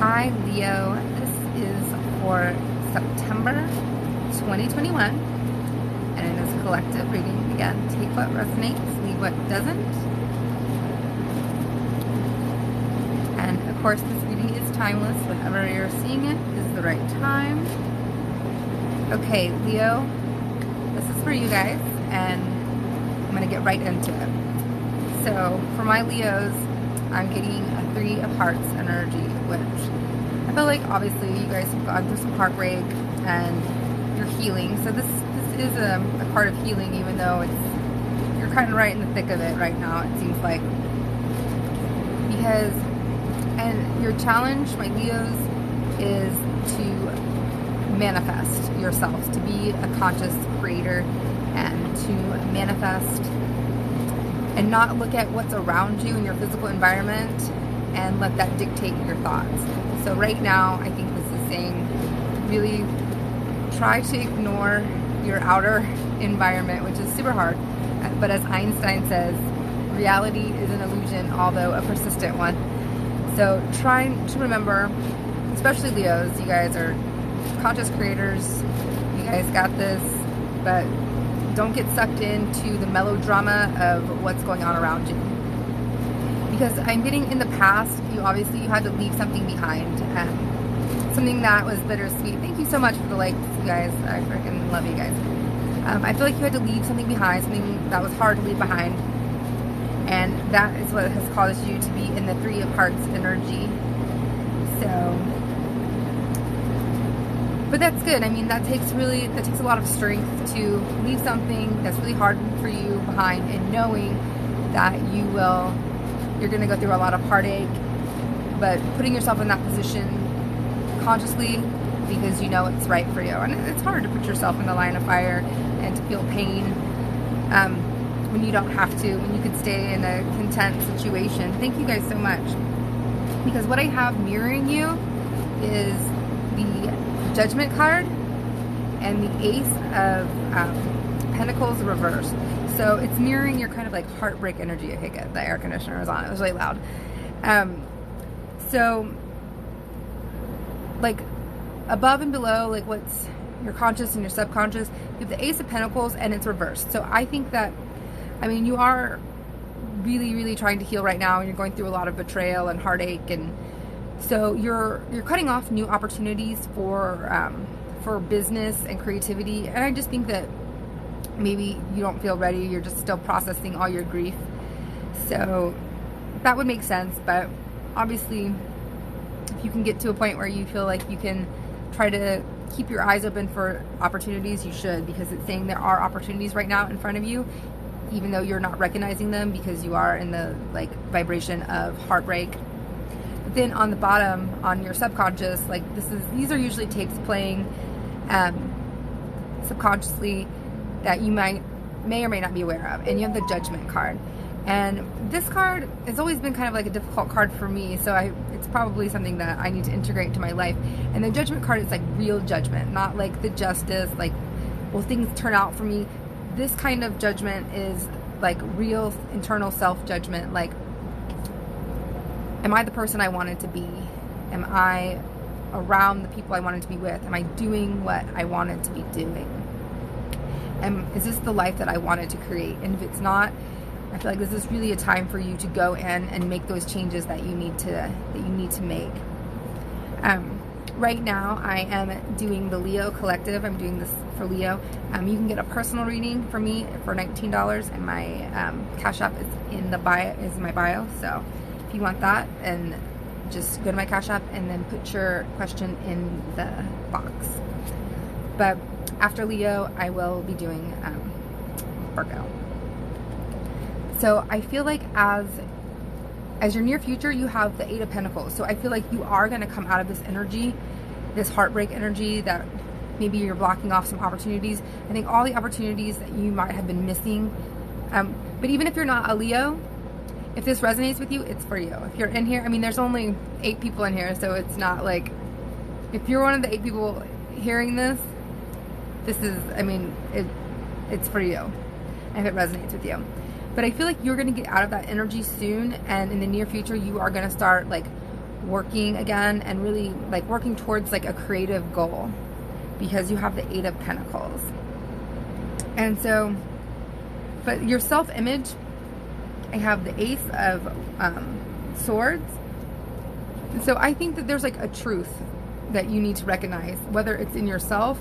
Hi Leo, this is for September 2021 and it is a collective reading. Again, take what resonates, leave what doesn't. And of course this reading is timeless. Whenever you're seeing it is the right time. Okay, Leo, this is for you guys and I'm going to get right into it. So for my Leos, I'm getting a 3 of Hearts energy, which I feel like obviously you guys have gone through some heartbreak and you're healing. So this is a part of healing, even though you're kind of right in the thick of it right now, it seems like. And your challenge, my Leos, is to manifest yourselves, to be a conscious creator and to manifest and not look at what's around you in your physical environment and let that dictate your thoughts. So right now, I think this is saying really try to ignore your outer environment, which is super hard. But as Einstein says, reality is an illusion, although a persistent one. So try to remember, especially Leos, you guys are conscious creators. You guys got this, but don't get sucked into the melodrama of what's going on around you. Because I'm getting in the past, you had to leave something behind. Something that was bittersweet. Thank you so much for the likes, you guys. I freaking love you guys. I feel like you had to leave something behind, something that was hard to leave behind. And that is what has caused you to be in the 3 of Hearts energy. But that's good. I mean, that takes a lot of strength to leave something that's really hard for you behind, and knowing that you're going to go through a lot of heartache, but putting yourself in that position consciously because you know it's right for you. And it's hard to put yourself in the line of fire and to feel pain when you don't have to, when you could stay in a content situation. Thank you guys so much. Because what I have mirroring you is the Judgment card and the Ace of Pentacles reversed. So it's mirroring your kind of like heartbreak energy. Okay, good. The air conditioner was on. It was really loud. So like above and below, like what's your conscious and your subconscious, you have the Ace of Pentacles and it's reversed. So I think that, I mean, you are really, really trying to heal right now and you're going through a lot of betrayal and heartache, and so you're cutting off new opportunities for business and creativity. And I just think that maybe you don't feel ready. You're just still processing all your grief. So that would make sense. But obviously, if you can get to a point where you feel like you can try to keep your eyes open for opportunities, you should, because it's saying there are opportunities right now in front of you, even though you're not recognizing them because you are in the like vibration of heartbreak. Then on the bottom, on your subconscious, like these are usually tapes playing subconsciously that you may or may not be aware of. And you have the Judgment card. And this card has always been kind of like a difficult card for me, so it's probably something that I need to integrate into my life. And the Judgment card is like real judgment, not like the justice, like, will things turn out for me? This kind of judgment is like real internal self-judgment, like, am I the person I wanted to be? Am I around the people I wanted to be with? Am I doing what I wanted to be doing? And is this the life that I wanted to create? And if it's not, I feel like this is really a time for you to go in and make those changes that you need to make. Right now, I am doing the Leo Collective. I'm doing this for Leo. You can get a personal reading for me for $19, and my Cash App is in my bio. So if you want that, and just go to my Cash App and then put your question in the box. But after Leo, I will be doing Virgo. So I feel like as your near future, you have the 8 of Pentacles. So I feel like you are going to come out of this energy, this heartbreak energy, that maybe you're blocking off some opportunities. I think all the opportunities that you might have been missing. But even if you're not a Leo, if this resonates with you, it's for you. If you're in here, I mean, there's only 8 people in here, so it's not like, if you're one of the 8 people hearing this is, I mean, it's for you, if it resonates with you. But I feel like you're going to get out of that energy soon, and in the near future, you are going to start like working again and really like working towards like a creative goal, because you have the 8 of Pentacles. And so, but your self-image, I have the Ace of Swords. And so I think that there's like a truth that you need to recognize, whether it's in yourself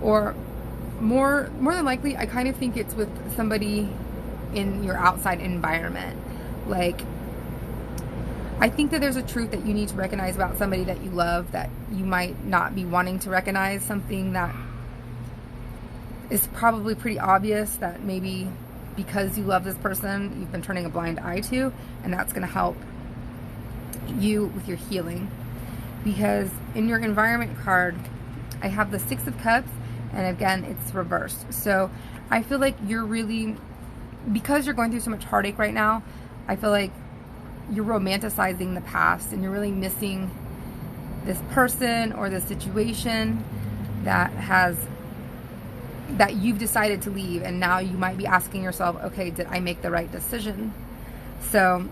or more than likely, I kind of think it's with somebody in your outside environment. Like, I think that there's a truth that you need to recognize about somebody that you love that you might not be wanting to recognize, something that is probably pretty obvious that maybe because you love this person, you've been turning a blind eye to, and that's going to help you with your healing. Because in your environment card, I have the 6 of Cups, and again, it's reversed. So I feel like you're really, because you're going through so much heartache right now, I feel like you're romanticizing the past and you're really missing this person or this situation that you've decided to leave, and now you might be asking yourself, okay, did I make the right decision? So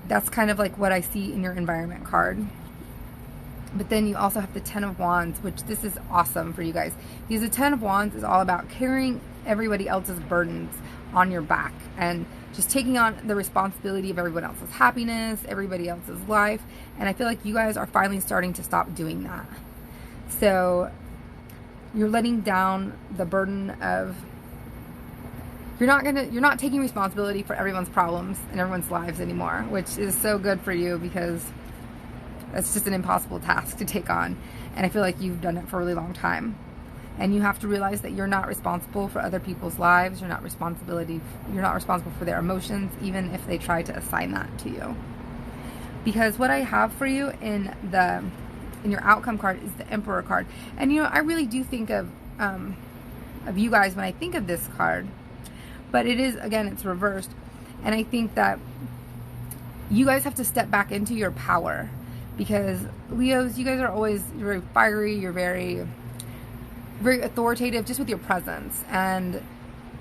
that's kind of like what I see in your environment card. But then you also have the 10 of Wands, which this is awesome for you guys, because the 10 of Wands is all about carrying everybody else's burdens on your back and just taking on the responsibility of everyone else's happiness, everybody else's life. And I feel like you guys are finally starting to stop doing that. So you're letting down the burden of, you're not taking responsibility for everyone's problems and everyone's lives anymore, which is so good for you, because that's just an impossible task to take on. And I feel like you've done it for a really long time. And you have to realize that you're not responsible for other people's lives. You're not responsible for their emotions, even if they try to assign that to you. Because what I have for you in your outcome card is the Emperor card. And I really do think of you guys when I think of this card. But it is, again, it's reversed. And I think that you guys have to step back into your power. Because Leos, you guys are always very fiery, you're very authoritative just with your presence, and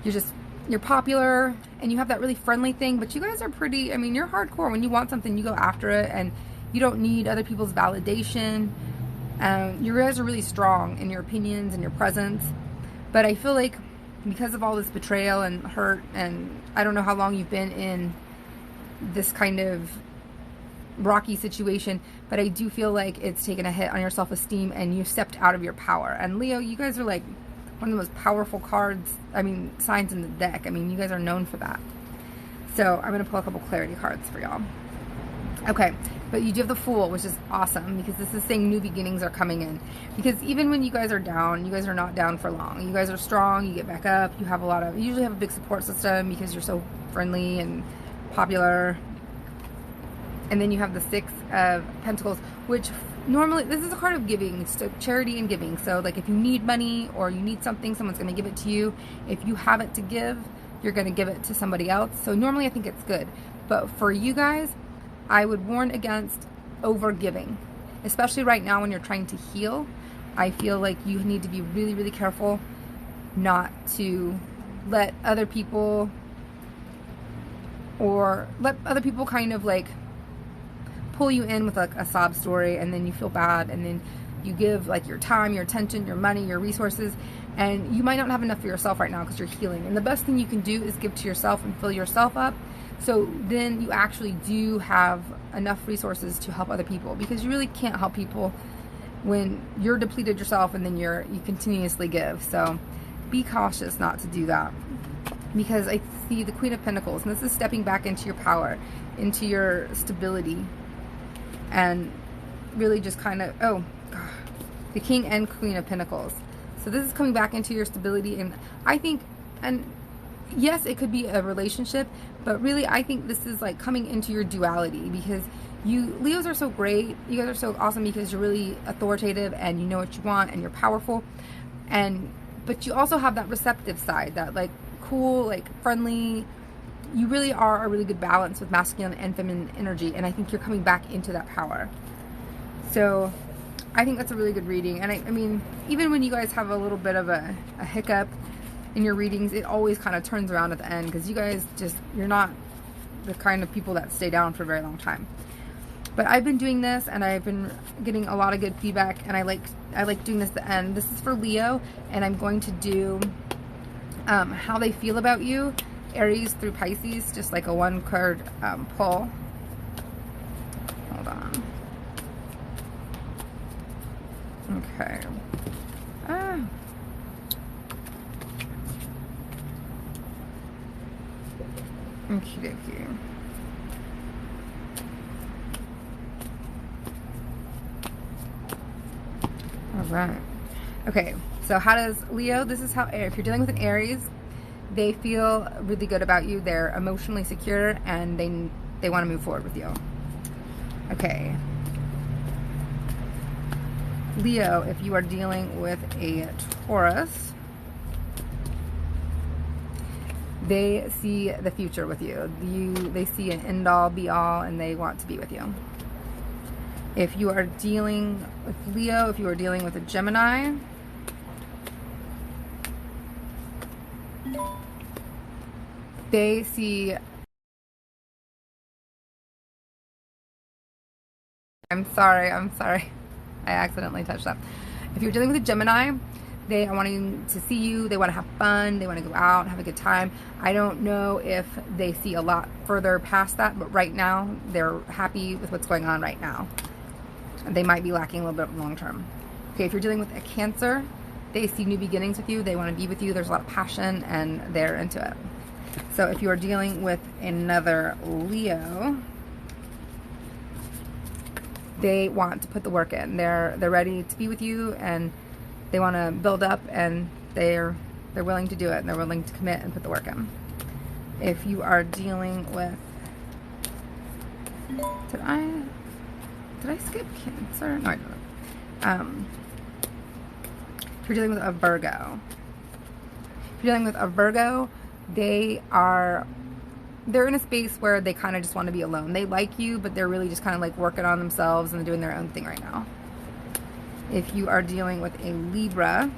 you're popular, and you have that really friendly thing, but you guys are pretty, you're hardcore. When you want something, you go after it, and you don't need other people's validation. You guys are really strong in your opinions and your presence. But I feel like because of all this betrayal and hurt, and I don't know how long you've been in this kind of rocky situation, but I do feel like it's taken a hit on your self-esteem and you stepped out of your power. And Leo, you guys are like one of the most powerful signs in the deck. You guys are known for that. So I'm going to pull a couple clarity cards for y'all. Okay, but you do have the Fool, which is awesome, because this is saying new beginnings are coming in. Because even when you guys are down, you guys are not down for long. You guys are strong, you get back up, you usually have a big support system because you're so friendly and popular. And then you have the 6 of Pentacles, which normally, this is a card of giving, so charity and giving. So like if you need money or you need something, someone's going to give it to you. If you have it to give, you're going to give it to somebody else. So normally I think it's good. But for you guys, I would warn against over giving, especially right now when you're trying to heal. I feel like you need to be really, really careful not to let other people kind of like pull you in with like a sob story, and then you feel bad, and then you give like your time, your attention, your money, your resources, and you might not have enough for yourself right now because you're healing. And the best thing you can do is give to yourself and fill yourself up, so then you actually do have enough resources to help other people, because you really can't help people when you're depleted yourself and then you continuously give. So be cautious not to do that, because I see the Queen of Pentacles, and this is stepping back into your power, into your stability, and really just kind of, the King and Queen of Pentacles. So this is coming back into your stability, and I think, and yes, it could be a relationship, but really I think this is like coming into your duality, because you Leos are so great. You guys are so awesome because you're really authoritative and you know what you want and you're powerful, but you also have that receptive side, that like cool, like friendly. You really are a really good balance with masculine and feminine energy, and I think you're coming back into that power. So I think that's a really good reading. And I mean, even when you guys have a little bit of a hiccup in your readings, it always kind of turns around at the end, because you guys you're not the kind of people that stay down for a very long time. But I've been doing this, and I've been getting a lot of good feedback, and I like doing this at the end. This is for Leo, and I'm going to do how they feel about you, Aries through Pisces, just like a 1-card pull. Hold on. Okay. Okie dokie. All right. Okay, so how does Leo, this is how, if you're dealing with an Aries, they feel really good about you. They're emotionally secure, and they want to move forward with you. Okay. Leo, if you are dealing with a Taurus, they see the future with you. They see an end-all, be-all, and they want to be with you. If you are dealing with Leo, if you are dealing with a Gemini, they see... I'm sorry. I accidentally touched that. If you're dealing with a Gemini, they are wanting to see you. They want to have fun. They want to go out and have a good time. I don't know if they see a lot further past that, but right now, they're happy with what's going on right now. They might be lacking a little bit long term. Okay, if you're dealing with a Cancer, they see new beginnings with you. They want to be with you. There's a lot of passion, and they're into it. So if you are dealing with another Leo, they want to put the work in. They're ready to be with you, and they want to build up, and they're willing to do it, and they're willing to commit and put the work in. If you are dealing with, did I skip Cancer? No, I didn't. If you're dealing with a Virgo, they're in a space where they kind of just want to be alone. They like you, but they're really just kind of like working on themselves and doing their own thing right now. If you are dealing with a Libra,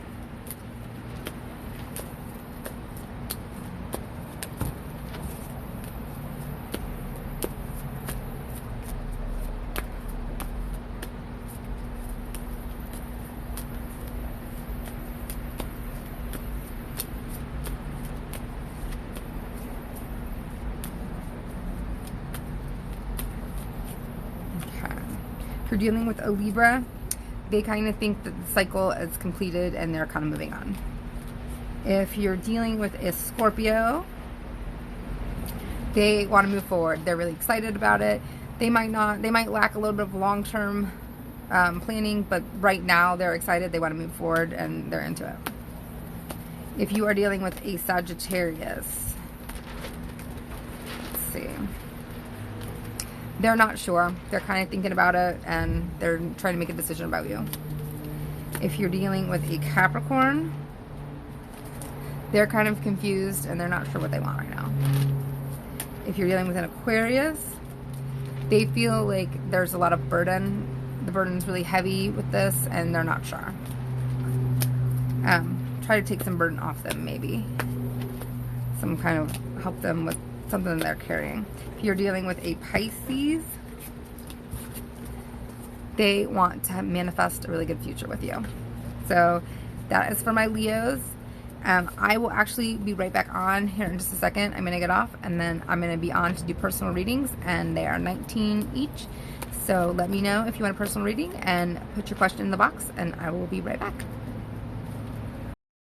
you're dealing with a Libra, they kind of think that the cycle is completed and they're kind of moving on. If you're dealing with a Scorpio, they want to move forward. They're really excited about it. They might lack a little bit of long-term planning, but right now they're excited. They want to move forward and they're into it. If you are dealing with a Sagittarius, let's see. They're not sure. They're kind of thinking about it, and they're trying to make a decision about you. If you're dealing with a Capricorn, they're kind of confused, and they're not sure what they want right now. If you're dealing with an Aquarius, they feel like there's a lot of burden. The burden's really heavy with this, and they're not sure. Try to take some burden off them, maybe. Some kind of help them with something they're carrying. If you're dealing with a Pisces, they want to manifest a really good future with you. So that is for my Leos. I will actually be right back on here in just a second. I'm going to get off, and then I'm going to be on to do personal readings, and they are $19 each. So let me know if you want a personal reading, and put your question in the box, and I will be right back.